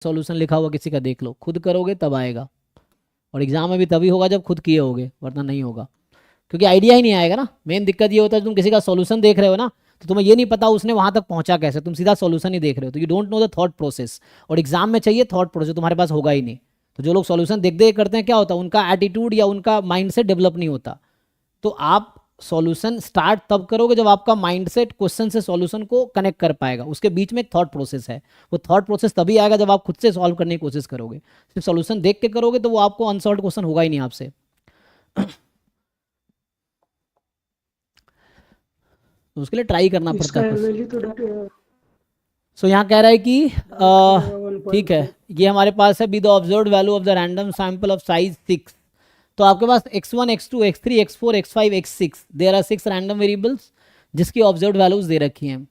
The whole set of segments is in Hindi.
सॉल्यूशन लिखा हुआ किसी का देख लो, खुद करोगे तब आएगा, और एग्जाम में भी तभी होगा जब खुद किए होगे, वरना नहीं होगा, क्योंकि आइडिया ही नहीं आएगा ना। मेन दिक्कत ये होता है तुम किसी का सॉल्यूशन देख रहे हो ना, तो तुम्हें ये नहीं पता उसने वहां तक पहुंचा कैसे, तुम सीधा सॉल्यूशन ही देख रहे हो, तो you don't know the thought process. और एग्जाम में चाहिए थॉट प्रोसेस, तुम्हारे पास होगा ही नहीं। तो जो लोग सॉल्यूशन देख देख करते हैं, क्या होता है, उनका एटीट्यूड या उनका माइंडसेट डेवलप नहीं होता। तो आप सॉल्यूशन स्टार्ट तब करोगे जब आपका माइंडसेट क्वेश्चन से सॉल्यूशन को कनेक्ट कर पाएगा, उसके बीच में एक थॉट प्रोसेस है। वो थॉट प्रोसेस तभी आएगा जब आप खुद से सॉल्व करने की कोशिश करोगे। सिर्फ सॉल्यूशन देख के करोगे तो वो आपको अनसॉल्व क्वेश्चन होगा ही नहीं आपसे। तो उसके लिए ट्राई करना पड़ता इसका है कुछ। एमएलई तो सो यहाँ कह रहा है कि डायरेक्ट मिलेगा ठीक है, 1.4। ये हमारे पास है be the observed value of the random sample of size 6। तो आपके पास x1 x2 x3 x4 x5 x6 there are 6 random variables जिसकी ऑब्जर्व्ड वैल्यूज दे रखी हैं।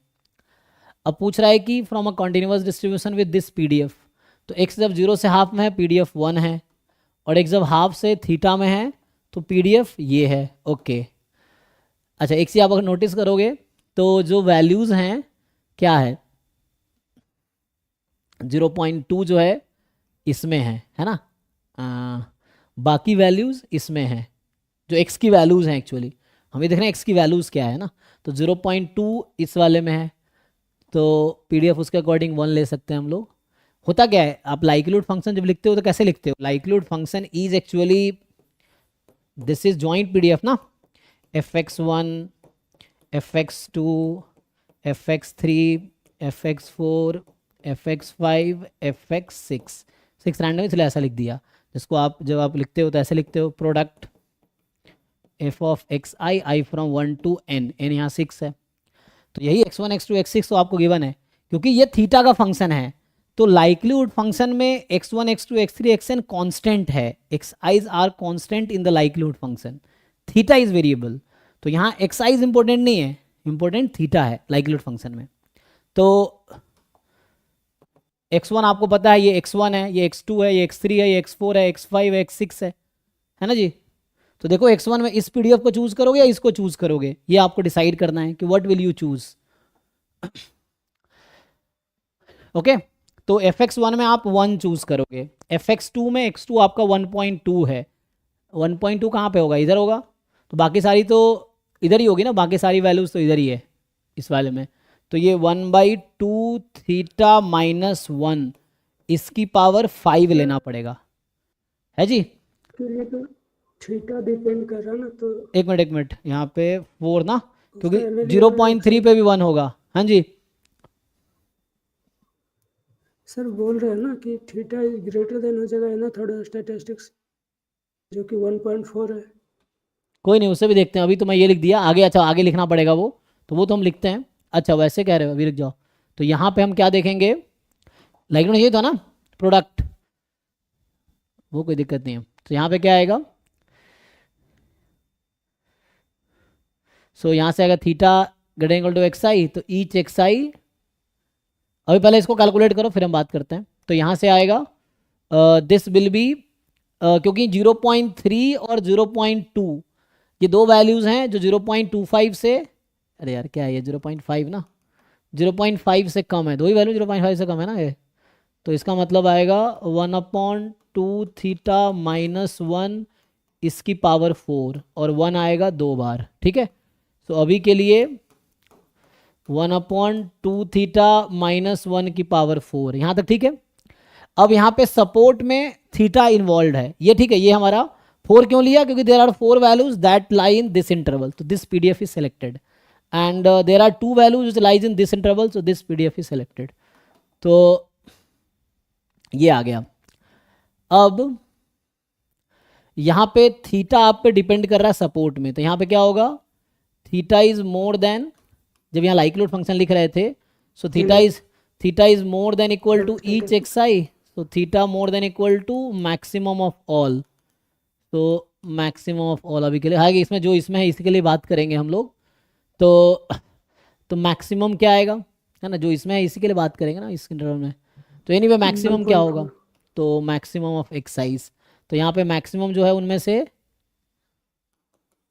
अब पूछ रहा है कि from a continuous distribution with this PDF. तो x जब 0 से हाफ में है पीडीएफ 1 है, और x जब हाफ से थीटा में है तो पीडीएफ ये है। ओके अच्छा, एक चीज आप अगर नोटिस करोगे तो जो वैल्यूज हैं क्या है, 0.2 जो है इसमें है ना, बाकी वैल्यूज इसमें है, जो x की वैल्यूज हैं एक्चुअली, हम ये देख रहे हैं x की वैल्यूज क्या है ना। तो 0.2 इस वाले में है, तो पीडीएफ उसके अकॉर्डिंग 1 ले सकते हैं हम लोग। होता क्या है, आप लाइक्लीहुड फंक्शन जब लिखते हो तो कैसे लिखते हो, likelihood function is actually this is joint PDF ना, fx1 fx2 fx3 fx4 fx5 fx6, 6 random इसलिए ऐसा लिख दिया, जिसको आप जब आप लिखते हो तो ऐसे लिखते हो, product f of x i from 1 to n, n यहाँ 6 है। तो यही x1 x2 x6 तो आपको गिवन है, क्योंकि ये थीटा का फंक्शन है। तो लाइक्लीहुड फंक्शन में x1 x2 x3 xn constant है, xi's are constant in the likelihood function, theta is variable. तो यहाँ xi इंपॉर्टेंट नहीं है, इंपॉर्टेंट थीटा है लाइक्लीहुड फंक्शन में। तो x1 आपको पता है, ये x1 है, ये x2 है, ये x3 है, ये x4 है, x5 है, x6 है ना जी। तो देखो x1 में इस पीडीएफ को चूज करोगे या इसको चूज करोगे, ये आपको डिसाइड करना है कि what will you choose. Okay तो fx1 में आप 1 चूज करोगे, fx2 में x2 आपका 1.2 है, 1.2 कहाँ पे होगा, इधर होगा, तो बाकी सारी तो इधर ही होगी ना, बाकी सारी वैल्यूज तो इधर ही है इस वाले में। तो ये 1/2 थीटा माइनस 1 इसकी पावर 5 लेना पड़ेगा, है जी। के लिए तो थीटा डिपेंड कर रहा है ना, तो एक मिनट यहाँ पे 4 ना, उसका क्योंकि एमएलई होगा 0.3 पे भी 1 होगा। हाँ जी, सर बोल रहे हैं ना कि थीटा इज ग्रेटर देन हो जाएगा है ना, थोड़ा स्टैटिस्टिक्स जो कि 1.4 है। कोई नहीं, उससे भी देखते हैं, अभी तो मैं ये लिख दिया आगे। अच्छा आगे लिखना पड़ेगा वो, तो वो तो हम लिखते हैं। अच्छा वैसे कह रहे हो, अभी लिख जाओ। तो यहाँ पे हम क्या देखेंगे, लाइक ये था ना प्रोडक्ट, वो कोई दिक्कत नहीं है। तो यहाँ पे क्या आएगा, सो यहाँ से आएगा theta greater equal to X I, तो ईच एक्स आई, अभी पहले इसको कैलकुलेट करो फिर हम बात करते हैं। तो यहाँ से आएगा दिस विल बी, क्योंकि 0.3 और 0.2 ये दो वैल्यूज हैं जो 0.25 से, अरे यार क्या है ये 0.5 ना, 0.5 से कम है, दो ही वैल्यू 0.5 से कम है ना ये। तो इसका मतलब आएगा 1/2 थीटा माइनस 1 इसकी पावर 4, और 1 आएगा 2 बार, ठीक है। तो अभी के लिए 1/2 थीटा माइनस 1 की पावर 4, यहाँ तक ठीक है। अब यहाँ पे सपोर्ट में थीटा इन्वॉल्व है, ये ठीक है, ये हमारा 4 क्यों लिया, क्योंकि there are 4 values that lie in this interval, तो this PDF is selected, and there are 2 values which lies in this interval, so this PDF is selected. तो ये आ गया। अब यहाँ पे थीटा आप पे डिपेंड कर रहा है सपोर्ट में, तो यहाँ पे क्या होगा, थीटा इज मोर देन, जब यहाँ लाइक्लीहुड फंक्शन लिख रहे थे, so theta is more than equal to each x i, so theta more than equal to maximum of all, तो maximum of all अभी के लिए, हालांकि इसमें जो इसमें है इसी के लिए बात करेंगे हम लोग। तो मैक्सिमम क्या आएगा, है ना, जो इसमें है इसी के लिए बात करेंगे ना इस इंटरवल में। तो एनीवे मैक्सिमम क्या होगा, 1.4। तो मैक्सिमम ऑफ एक्स साइज, तो यहाँ पे मैक्सिमम जो है उनमें से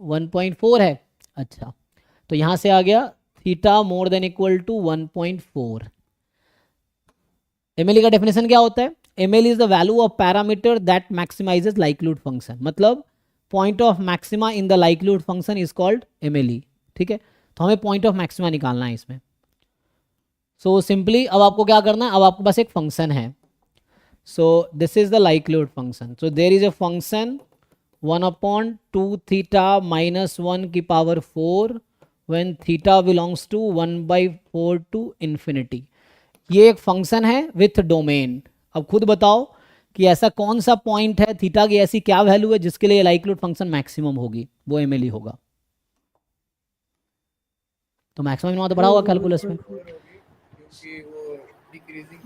1.4 है। अच्छा तो यहाँ से आ गया theta more than equal to 1.4, MLE का डेफिनेशन क्या होता है? MLE is the value of parameter that maximises likelihood function, मतलब point of maxima in the likelihood function is called MLE। ठीक है, तो हमें पॉइंट ऑफ मैक्सिमा निकालना है इसमें। सो सिंपली अब आपको क्या करना है, अब आपके पास एक फंक्शन है। So this is the likelihood function. So there is a function 1/2 theta minus 1 की power 4 when theta belongs to 1/4 to infinity. ये एक फंक्शन है विथ डोमेन। अब खुद बताओ कि ऐसा कौन सा पॉइंट है, थीटा की ऐसी क्या वैल्यू है जिसके लिए लाइक्लीहुड फंक्शन मैक्सिमम होगी, वो MLE होगा। तो मैक्सिमम वहाँ तो पढ़ा होगा कैलकुलस में, क्योंकि वो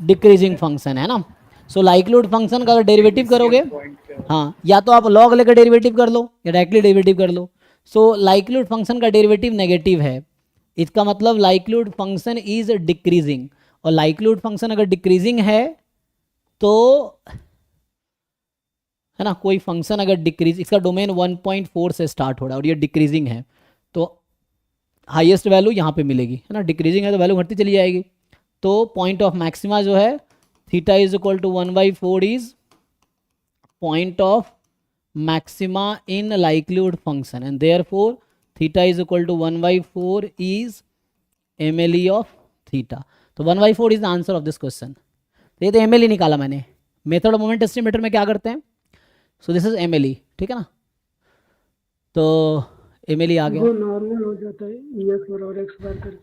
डिक्रीजिंग फंक्शन है ना। सो लाइक्लीहुड फंक्शन का अगर डेरिवेटिव करोगे, पॉइंट का हाँ, या तो आप लॉग लेकर डेरिवेटिव कर लो या डायरेक्टली डेरिवेटिव कर लो। सो लाइक्लीहुड फंक्शन का डेरिवेटिव नेगेटिव है, इसका मतलब लाइक्लीहुड फंक्शन इज डिक्रीजिंग। और लाइक्लीहुड फंक्शन अगर डिक्रीजिंग है तो, है ना, कोई फंक्शन अगर डिक्रीज, इसका डोमेन 1.4 से स्टार्ट हो रहा है और ये डिक्रीजिंग है, तो हाईएस्ट वैल्यू यहाँ पे मिलेगी, है ना। डिक्रीजिंग है तो वैल्यू घटती चली जाएगी। तो पॉइंट ऑफ मैक्सिमा जो है theta is equal to 1/4 is point of maxima in likelihood function and therefore theta is equal to 1/4 is MLE of theta. तो 1/4 is the answer of this question. ये तो MLE निकाला मैंने। मेथड ऑफ मोमेंट एस्टिमेटर में क्या करते हैं? सो दिस इज MLE, ठीक है ना। तो MLE आ गया, वो नॉर्मल हो जाता है EX बराबर x बार कर।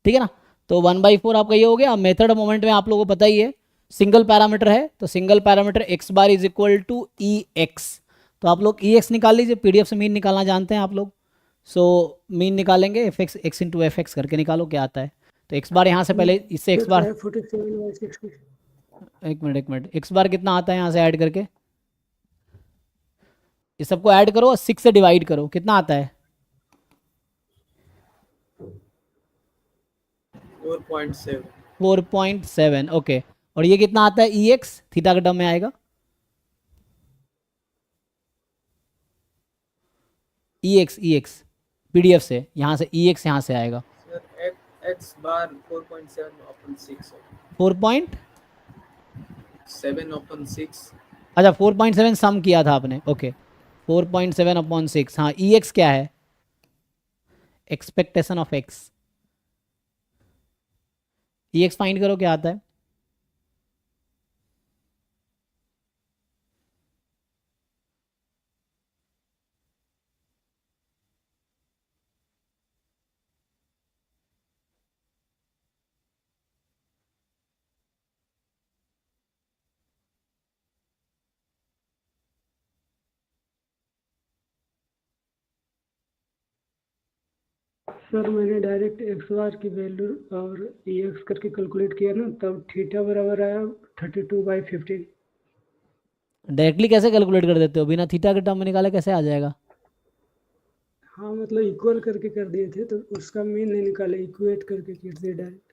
ठीक है ना। तो 1/4 आपका ये हो गया। मेथड ऑफ मोमेंट में आप लोगों को पता ही है, सिंगल पैरामीटर है तो single parameter x bar is equal to EX। तो आप लोग EX निकाल लीजिए, PDF से मीन निकालना जानते हैं आप लोग। सो मीन निकालेंगे FX x इंटू FX करके निकालो क्या आता है। तो x बार यहाँ से पहले इससे x बार, 47/60। एक मिनट, x बार कितना आता है यहाँ से ऐड करके, इस सबको ऐड करो और 6 से डिवाइड करो, कितना आता है? 4.7 4.7। ओके, और ये कितना आता है? EX थीटा के टर्म में आएगा। EX PDF से यहाँ से EX यहाँ से आएगा सर x बार 4.7/6 7/6। अच्छा 4.7 सम किया था आपने, ओके। 4.7/6, हाँ। EX क्या है? Expectation of x। EX find करो क्या आता है। सर मैंने डायरेक्ट x बार की वैल्यू और EX करके कैलकुलेट किया ना, तब थीटा बराबर आया 32/15। डायरेक्टली कैसे कैलकुलेट कर देते हो? बिना थीटा के टर्म में निकाले कैसे आ जाएगा? हाँ मतलब इक्वल करके कर दिए थे, तो उसका मीन नहीं निकाले, इक्वेट करके कर दिए डायरेक्ट।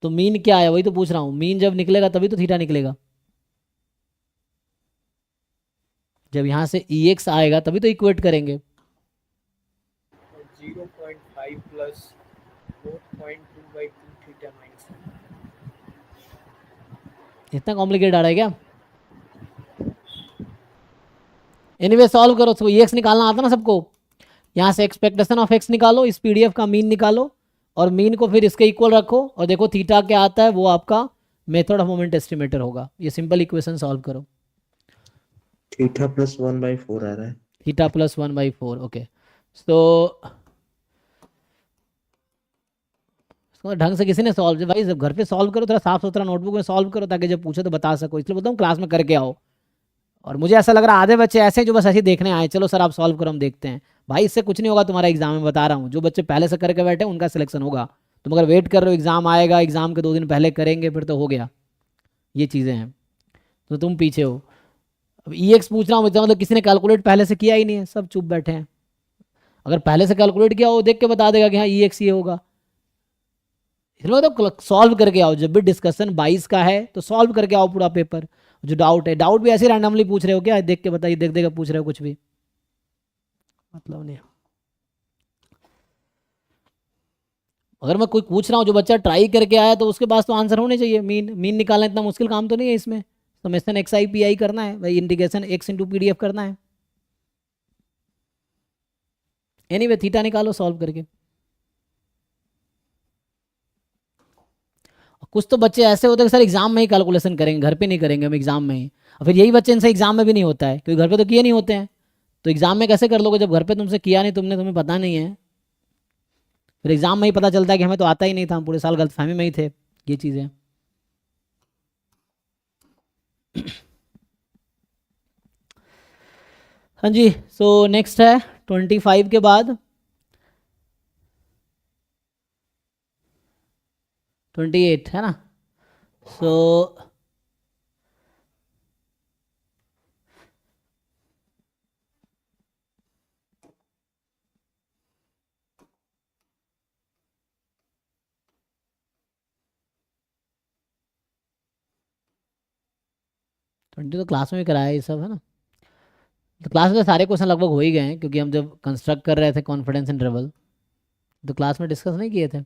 तो मीन क्या है, वही तो पूछ रहा हूँ। मीन जब निकलेगा तभी तो थीटा निकलेगा। जब यहाँ से EX आएगा तभी तो इक्वेट करेंगे। 0.5 प्लस 4.2/2 थीटा माइनस। इतना कॉम्प्लिकेट आ रहा है क्या? एनीवे सॉल्व करो। तो EX निकालना आता ना सबको। यहाँ से एक्सपेक्टेशन ऑफ x निकालो, इस PDF का मीन निकालो और मीन को फिर इसके इक्वल रखो और देखो थीटा क्या आता है, वो आपका मेथड ऑफ मोमेंट एस्टिमेटर होगा। ये सिंपल इक्वेशन सॉल्व करो। थीटा प्लस 1/4 आ रहा है। Theta plus 1/4, okay. तो ढंग से किसी ने सॉल्व, भाई जब घर पे सॉल्व करो थोड़ा साफ सुथरा नोटबुक में सॉल्व करो ताकि जब पूछो तो बता सको। इसलिए बोलता हूँ क्लास में करके आओ। और मुझे ऐसा लग रहा है आधे बच्चे ऐसे हैं जो बस ऐसे ही देखने आए, चलो सर आप सॉल्व करो हम देखते हैं। भाई इससे कुछ नहीं होगा तुम्हारा एग्जाम में, बता रहा हूँ। जो बच्चे पहले से करके बैठे उनका सिलेक्शन होगा। तुम अगर वेट कर रहे हो एग्जाम आएगा, एग्जाम के 2 दिन पहले करेंगे, फिर तो हो गया। ये चीज़ें हैं, तो तुम पीछे हो। अब EX पूछ रहा हूँ मतलब किसी ने कैलकुलेट पहले से किया ही नहीं है, सब चुप बैठे हैं। अगर पहले से कैलकुलेट किया हो देख के बता देगा कि हाँ EX ये होगा। इसलिए तो सॉल्व करके आओ। जब भी डिस्कशन 22 का है तो सॉल्व करके आओ पूरा पेपर। जो डाउट है, डाउट भी ऐसे रैंडमली पूछ रहे हो क्या? देख के बताइए, देख देख पूछ रहे हो, कुछ भी मतलब नहीं। अगर मैं कोई पूछ रहा हूँ जो बच्चा ट्राई करके आया तो उसके पास तो आंसर होने चाहिए। मीन निकालना इतना मुश्किल काम तो नहीं है इसमें। Summation x I P I करना है भाई, integration x into P D F करना है। एनीवे थीटा निकालो सॉल्व करके। कुछ तो बच्चे ऐसे होते हैं कि सर एग्जाम में ही कैलकुलेशन करेंगे, घर पे नहीं करेंगे हम, एग्जाम में ही। और फिर यही बच्चे इनसे एग्जाम में भी नहीं होता है, क्योंकि घर पे तो किए नहीं होते हैं। तो एग्जाम में कैसे कर लोगे जब घर पे तुमसे किया नहीं, तुम्हें पता नहीं है। फिर एग्जाम में ही पता चलता है कि हमें तो आता ही नहीं था, हम पूरे साल गलतफहमी में ही थे। ये चीज़ें हाँ जी। सो नेक्स्ट है 25 के बाद 28 है ना। सो ट्वेंटी तो क्लास में भी कराया ये सब है ना। तो क्लास में सारे क्वेश्चन लगभग हो ही गए हैं, क्योंकि हम जब कंस्ट्रक्ट कर रहे थे कॉन्फिडेंस इंटरवल तो क्लास में डिस्कस नहीं किए थे।